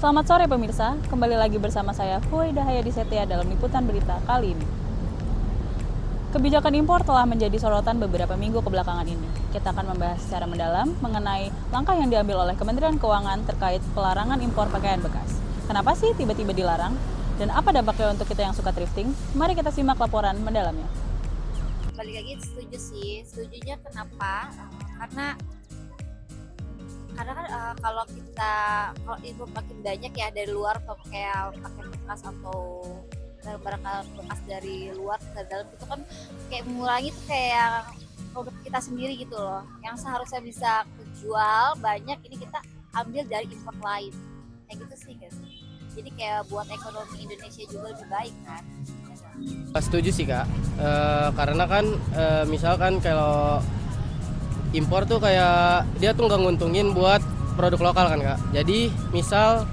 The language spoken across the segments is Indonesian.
Selamat sore pemirsa, kembali lagi bersama saya Huwaida Hayadi Setia dalam liputan berita kali ini. Kebijakan impor telah menjadi sorotan beberapa minggu kebelakangan ini. Kita akan membahas secara mendalam mengenai langkah yang diambil oleh Kementerian Keuangan terkait pelarangan impor pakaian bekas. Kenapa sih tiba-tiba dilarang? Dan apa dampaknya untuk kita yang suka thrifting? Mari kita simak laporan mendalamnya. Balik lagi setuju sih, setujunya kenapa? Karena kan kalau impor makin banyak ya dari luar, kayak pakai bekas atau barang-barang bekas dari luar ke dalam, itu kan kayak mengurangi tuh kayak produk kita sendiri gitu loh, yang seharusnya bisa kejual banyak, ini kita ambil dari impor lain, kayak gitu sih guys. Jadi kayak buat ekonomi Indonesia juga lebih baik kan. Setuju sih kak, karena kan misalkan kalau impor tuh kayak dia tuh nggak nguntungin buat produk lokal kan kak. Jadi misal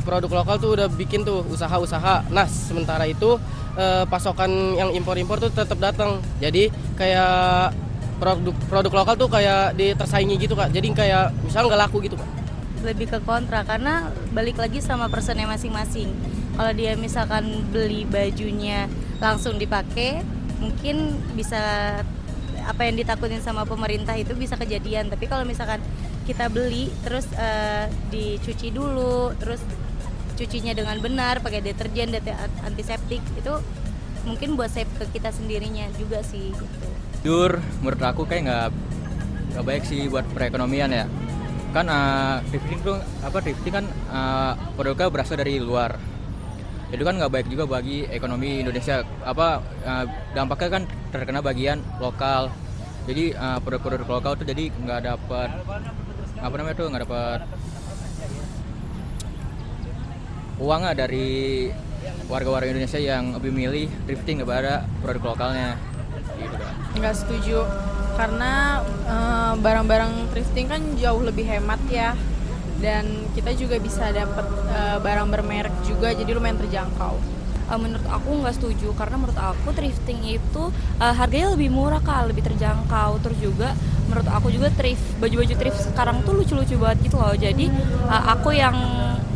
produk lokal tuh udah bikin tuh usaha-usaha, nah sementara itu pasokan yang impor-impor tuh tetap datang. Jadi kayak produk lokal tuh kayak tersaingi gitu kak. Jadi kayak misal nggak laku gitu kak. Lebih ke kontra karena balik lagi sama personnya masing-masing. Kalau dia misalkan beli bajunya langsung dipakai, mungkin bisa apa yang ditakutin sama pemerintah itu bisa kejadian. Tapi kalau misalkan kita beli terus dicuci dulu, terus cucinya dengan benar pakai deterjen, antiseptik, itu mungkin buat save ke kita sendirinya juga sih gitu. Jujur menurut aku kayak nggak baik sih buat perekonomian ya. Kan thrifting kan produknya berasal dari luar. Itu kan nggak baik juga bagi ekonomi Indonesia. Dampaknya kan terkena bagian lokal. Jadi produk-produk lokal tuh jadi nggak dapat uangnya dari warga-warga Indonesia yang lebih milih thrifting daripada produk lokalnya. Gitu kan. Nggak setuju, karena barang-barang thrifting kan jauh lebih hemat ya, dan kita juga bisa dapat barang bermerek juga, jadi lumayan terjangkau. Menurut aku nggak setuju, karena menurut aku thrifting itu harganya lebih murah kak, lebih terjangkau. Terus juga menurut aku juga baju-baju thrift sekarang tuh lucu-lucu banget gitu loh. Jadi aku yang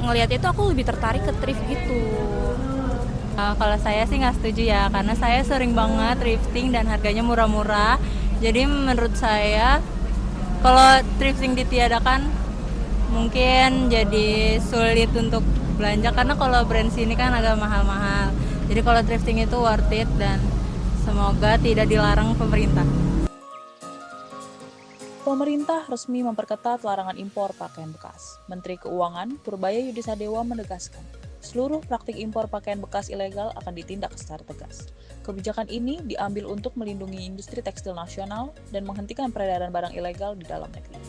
ngelihatnya itu aku lebih tertarik ke thrift gitu. Kalau saya sih nggak setuju ya, karena saya sering banget thrifting dan harganya murah-murah. Jadi menurut saya kalau thrifting ditiadakan mungkin jadi sulit untuk belanja, karena kalau brand sini kan agak mahal-mahal. Jadi kalau thrifting itu worth it dan semoga tidak dilarang pemerintah. Pemerintah resmi memperketat larangan impor pakaian bekas. Menteri Keuangan Purbaya Yudisadewa menegaskan, seluruh praktik impor pakaian bekas ilegal akan ditindak secara tegas. Kebijakan ini diambil untuk melindungi industri tekstil nasional dan menghentikan peredaran barang ilegal di dalam negeri.